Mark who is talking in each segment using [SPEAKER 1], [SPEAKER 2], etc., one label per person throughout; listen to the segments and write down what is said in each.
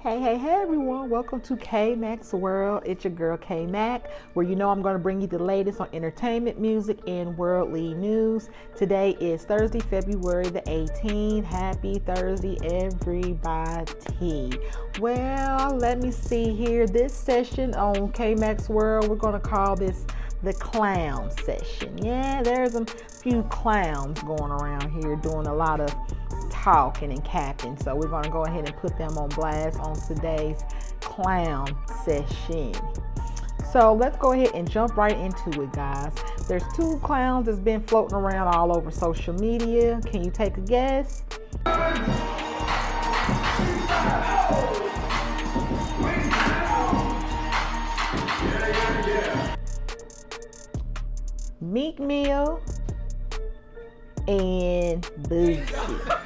[SPEAKER 1] Hey everyone, welcome to K-Mac's World. It's your girl K-Mac, where you know I'm going to bring you the latest on entertainment, music, and worldly news. Today is Thursday, February the 18th. Happy Thursday, everybody. Well, let me see here. This session on K-Mac's World, we're going to call this the clown session. Yeah, there's a few clowns going around here doing a lot of talking and capping, so we're going to go ahead and put them on blast on today's clown session. So let's go ahead and jump right into it, guys. There's two clowns that's been floating around all over social media. Can you take a guess? Meek Mill and Boosie.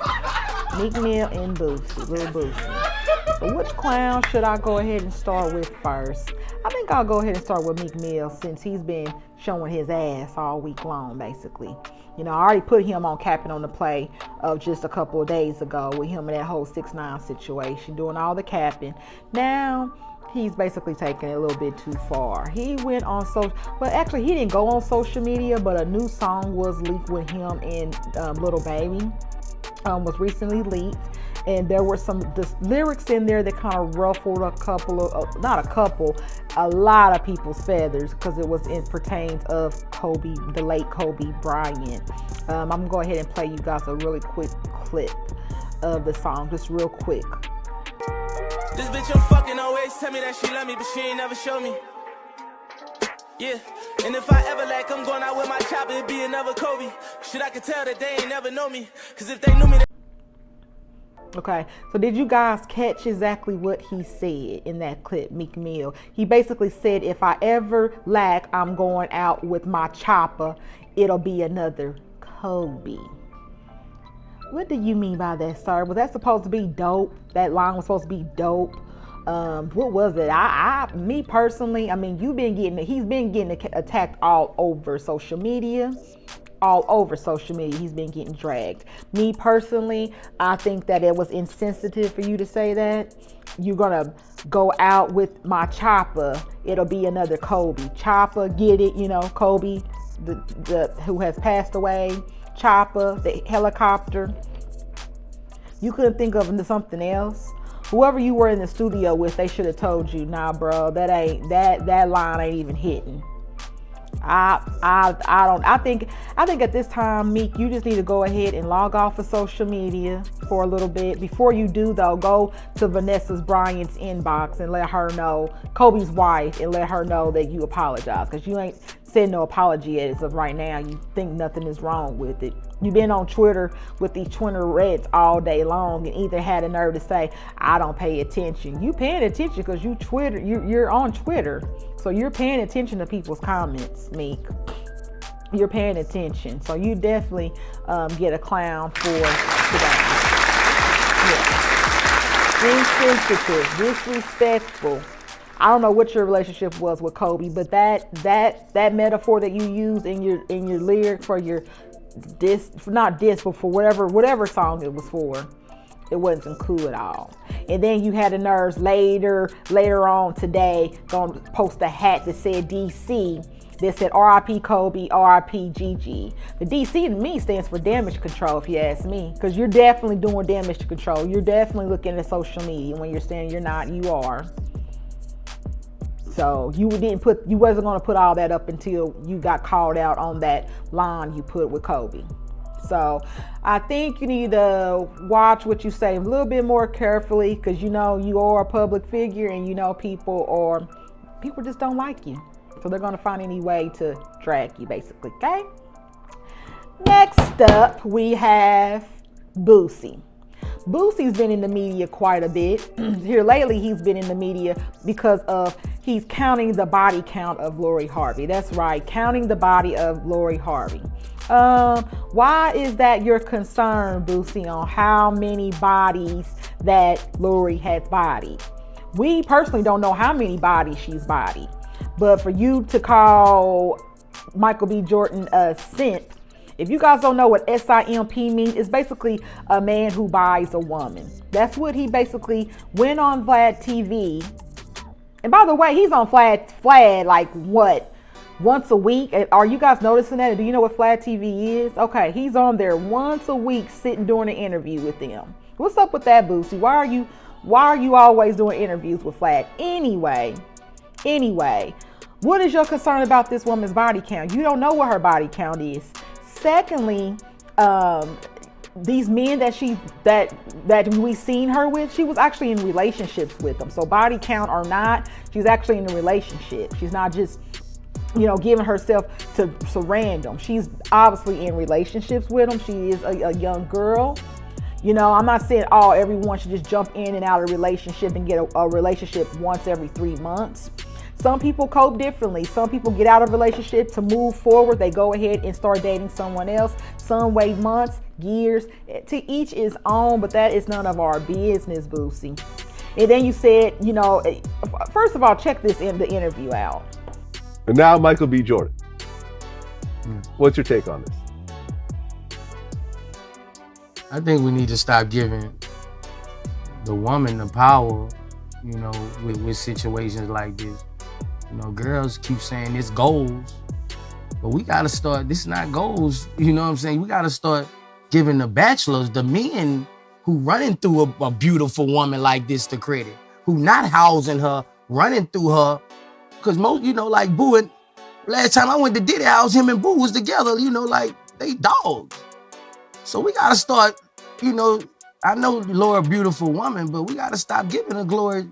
[SPEAKER 1] Meek Mill and Boosie, little Boosie. So which clown should I go ahead and start with first? I think I'll go ahead and start with Meek Mill, since he's been showing his ass all week long, basically. You know, I already put him on capping on the play of just a couple of days ago with him and that whole 6ix9ine situation, doing all the capping. Now he's basically taking it a little bit too far. He went on well, actually he didn't go on social media, but a new song was leaked with him and Little Baby. Was recently leaked, and there were some lyrics in there that kind of ruffled a lot of people's feathers, because it pertains of Kobe, the late Kobe Bryant. I'm gonna go ahead and play you guys a really quick clip of the song, just real quick.
[SPEAKER 2] This bitch I'm fucking always tell me that she love me, but she ain't never show me. Yeah, and if I ever lack, I'm going out with my chopper, it'd be another Kobe. Shit, I can tell that they ain't never know me, cause if they knew me.
[SPEAKER 1] Okay, so did you guys catch exactly what he said in that clip, Meek Mill? He basically said, if I ever lack, I'm going out with my chopper, it'll be another Kobe. What do you mean by that, sir? Was that supposed to be dope? That line was supposed to be dope? What was it? Me personally, I mean, he's been getting attacked all over social media. He's been getting dragged. Me personally, I think that it was insensitive for you to say that. You're gonna go out with my chopper, it'll be another Kobe. Chopper, get it? You know, Kobe, the who has passed away. Chopper, the helicopter. You couldn't think of something else? Whoever you were in the studio with, they should have told you, nah, bro, that line ain't even hitting. I think at this time, Meek, you just need to go ahead and log off of social media for a little bit. Before you do, though, go to Vanessa Bryant's inbox and let her know, Kobe's wife, and let her know that you apologize, because you ain't said no apology as of right now. You think nothing is wrong with it. You've been on Twitter with these Twitter reds all day long, and either had a nerve to say, I don't pay attention. You paying attention because you're on Twitter. So you're paying attention to people's comments, Meek. You're paying attention. So you definitely get a clown for today. Yeah. Insensitive, disrespectful. I don't know what your relationship was with Kobe, but that metaphor that you use in your lyric for your but for whatever song it was for, it wasn't cool at all. And then you had the nerves later on today going to post a hat that said DC, that said RIP Kobe, RIP GG. The DC to me stands for damage control, if you ask me, because you're definitely doing damage control. You're definitely looking at social media when you're saying you're not, you are. So you wasn't going to put all that up until you got called out on that line you put with Kobe. So I think you need to watch what you say a little bit more carefully, because you know you are a public figure, and you know people just don't like you. So they're going to find any way to drag you, basically, okay? Next up, we have Boosie. Boosie's been in the media quite a bit. Here lately, he's been in the media because he's counting the body count of Lori Harvey. That's right, counting the body of Lori Harvey. Why is that your concern, Boosie, on how many bodies that Lori has bodied? We personally don't know how many bodies she's bodied, but for you to call Michael B. Jordan a simp If you guys don't know what SIMP means, it's basically a man who buys a woman. That's what he basically went on Vlad TV. And by the way, he's on Vlad like what? Once a week? Are you guys noticing that? Do you know what Vlad TV is? Okay, he's on there once a week sitting doing an interview with them. What's up with that, Boosie? Why are you always doing interviews with Vlad? Anyway, what is your concern about this woman's body count? You don't know what her body count is. Secondly, these men that we seen her with, she was actually in relationships with them. So body count or not, she's actually in a relationship. She's not just, giving herself to random. She's obviously in relationships with them. She is a young girl. I'm not saying everyone should just jump in and out of a relationship and get a relationship once every 3 months. Some people cope differently. Some people get out of a relationship to move forward. They go ahead and start dating someone else. Some wait months, years. To each his own, but that is none of our business, Boosie. And then you said, first of all, check the interview out.
[SPEAKER 3] And now Michael B. Jordan. What's your take on this?
[SPEAKER 4] I think we need to stop giving the woman the power, with situations like this. Girls keep saying it's goals, but we gotta start, this is not goals, you know what I'm saying? We gotta start giving the bachelors, the men who running through a beautiful woman like this the credit, who not housing her, running through her. Because most, like Boo, and last time I went to Diddy house, him and Boo was together, like they dogs. So we gotta start, I know Lori a beautiful woman, but we gotta stop giving the glory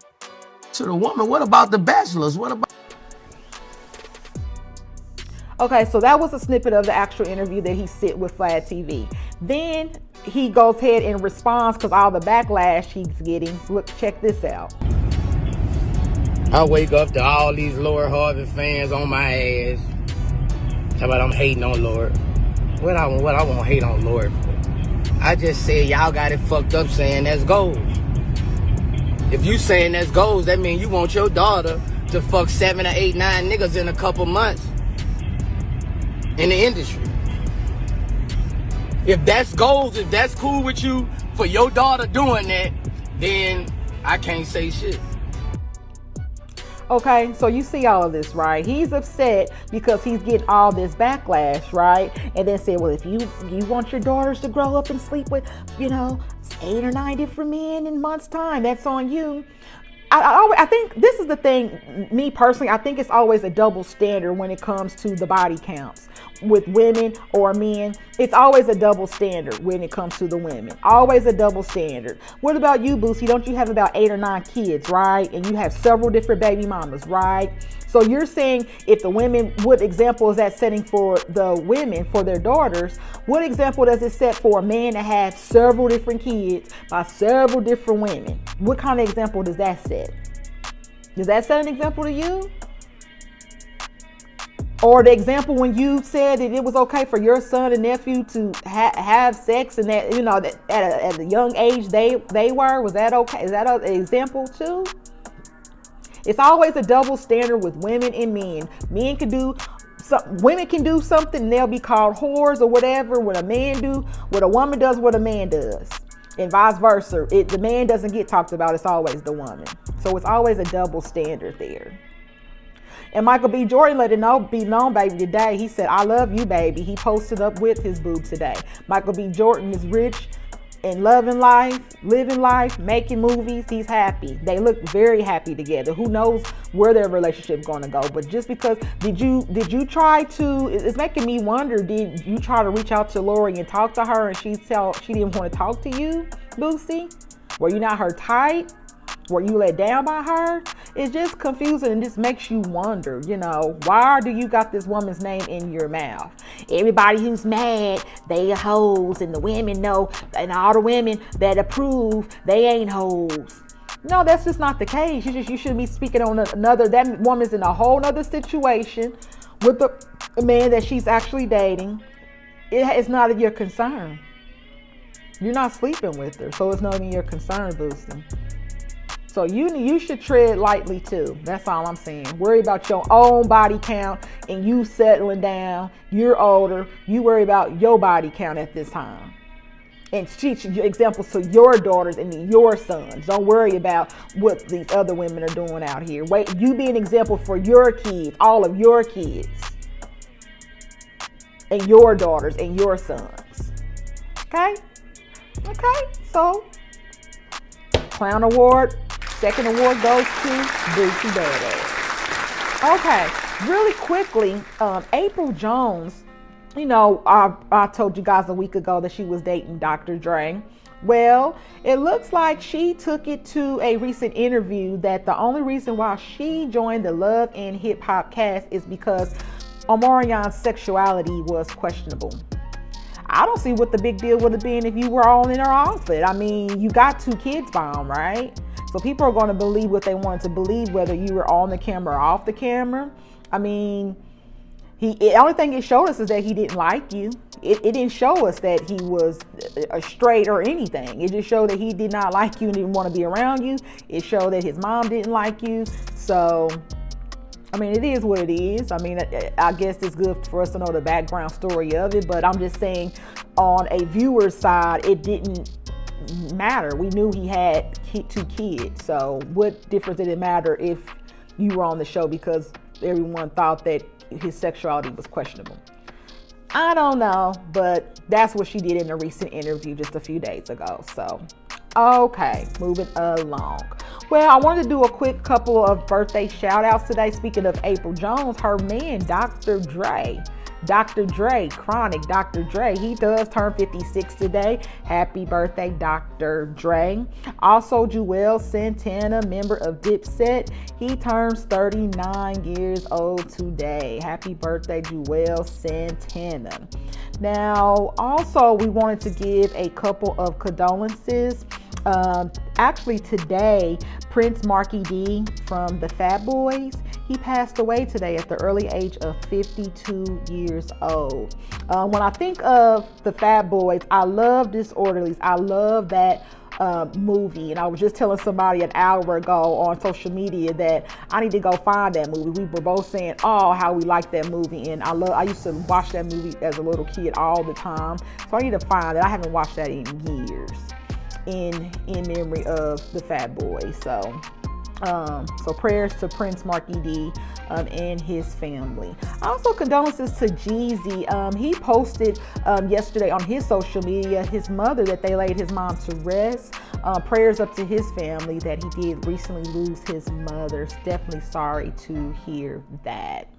[SPEAKER 4] to the woman. What about the bachelors? What about...
[SPEAKER 1] Okay, so that was a snippet of the actual interview that he sit with Vlad TV. Then he goes ahead and responds because all the backlash he's getting. Look, check this out.
[SPEAKER 4] I wake up to all these Lori Harvey fans on my ass. How about I'm hating on Lori? What I won't hate on Lori for? I just said y'all got it fucked up saying that's goals. If you saying that's goals, that means you want your daughter to fuck 7 or 8, 9 niggas in a couple months in the industry. If that's goals, if that's cool with you for your daughter doing that, then I can't say shit.
[SPEAKER 1] Okay, so you see all of this, right? He's upset because he's getting all this backlash, right? And then said, well, if you want your daughters to grow up and sleep with, 8 or 9 different men in months' time, that's on you. I think this is the thing, me personally, I think it's always a double standard when it comes to the body counts with women or men. It's always a double standard when it comes to the women. Always a double standard. What about you, Boosie? Don't you have about 8 or 9 kids, right? And you have several different baby mamas, right? So you're saying if the women, what example is that setting for the women, for their daughters? What example does it set for a man to have several different kids by several different women? What kind of example does that set? Does that set an example to you? Or the example when you said that it was okay for your son and nephew to have sex and that, that at a young age they were, was that okay? Is that an example too? It's always a double standard with women and men. Women can do something and they'll be called whores or whatever. When a man do what a woman does, what a man does, and vice versa. The man doesn't get talked about. It's always the woman. So it's always a double standard there. And Michael B. Jordan let it be known, baby, today. He said, I love you, baby. He posted up with his boob today. Michael B. Jordan is rich and loving life, living life, making movies. He's happy. They look very happy together. Who knows where their relationship is going to go? But just because, did you try to, it's making me wonder, did you try to reach out to Lori and talk to her and she didn't want to talk to you, Boosie? Were you not her type? Were you let down by her? It's just confusing and just makes you wonder, why do you got this woman's name in your mouth? Everybody who's mad, they are hoes, and the women know, and all the women that approve, they ain't hoes. No, that's just not the case. You should be speaking on that woman's in a whole nother situation with the man that she's actually dating. It's not of your concern. You're not sleeping with her, so it's not even your concern, Boosie. So you should tread lightly too. That's all I'm saying. Worry about your own body count and you settling down. You're older. You worry about your body count at this time. And teach examples to your daughters and your sons. Don't worry about what these other women are doing out here. Wait, you be an example for your kids, all of your kids, and your daughters and your sons. Okay? Okay, so Clown Award, second award goes to Boosie Bad Azz. Okay, really quickly, Apryl Jones. You know, I told you guys a week ago that she was dating Dr. Dre. Well, it looks like she took it to a recent interview that the only reason why she joined the Love and Hip Hop cast is because Omarion's sexuality was questionable. I don't see what the big deal would have been if you were all in her outfit. I mean, you got 2 kids by him, right? So people are going to believe what they wanted to believe, whether you were on the camera or off the camera. I mean, the only thing it showed us is that he didn't like you. It didn't show us that he was straight or anything. It just showed that he did not like you and didn't want to be around you. It showed that his mom didn't like you. So, I mean, it is what it is. I mean, I guess it's good for us to know the background story of it. But I'm just saying, on a viewer's side, it didn't matter. We knew he had 2 kids. So what difference did it matter if you were on the show because everyone thought that his sexuality was questionable? I don't know, but that's what she did in a recent interview just a few days ago. So, okay, moving along. Well, I wanted to do a quick couple of birthday shout outs today. Speaking of Apryl Jones, her man, Dr. Dre, Chronic Dr. Dre, he does turn 56 today. Happy birthday, Dr. Dre. Also, Juelz Santana, member of Dipset, he turns 39 years old today. Happy birthday, Juelz Santana. Now, also, we wanted to give a couple of condolences. Actually, today, Prince Markie Dee from the Fat Boys, he passed away today at the early age of 52 years old. When I think of the Fat Boys, I love Disorderlies. I love that movie, and I was just telling somebody an hour ago on social media that I need to go find that movie. We were both saying, oh, how we like that movie, and I used to watch that movie as a little kid all the time, so I need to find it. I haven't watched that in years in memory of the Fat Boys. So prayers to Prince Markie Dee and his family. Also, condolences to Jeezy. He posted yesterday on his social media his mother, that they laid his mom to rest. Prayers up to his family that he did recently lose his mother. Definitely sorry to hear that.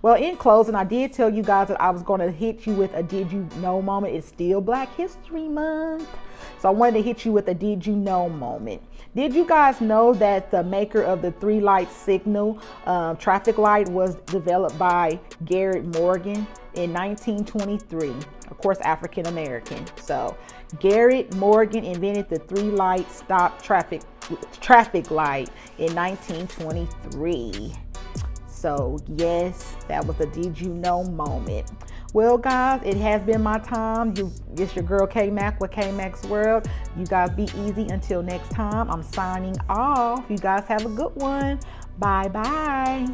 [SPEAKER 1] Well, in closing, I did tell you guys that I was going to hit you with a Did You Know moment. It's still Black History Month, so I wanted to hit you with a Did You Know moment. Did you guys know that the maker of the 3-light signal traffic light was developed by Garrett Morgan in 1923? Of course, African American. So Garrett Morgan invented the 3-light stop traffic light in 1923. So yes, that was a Did You Know moment. Well, guys, it has been my time. It's your girl K-Mac with K-Mac's World. You guys be easy until next time. I'm signing off. You guys have a good one. Bye-bye.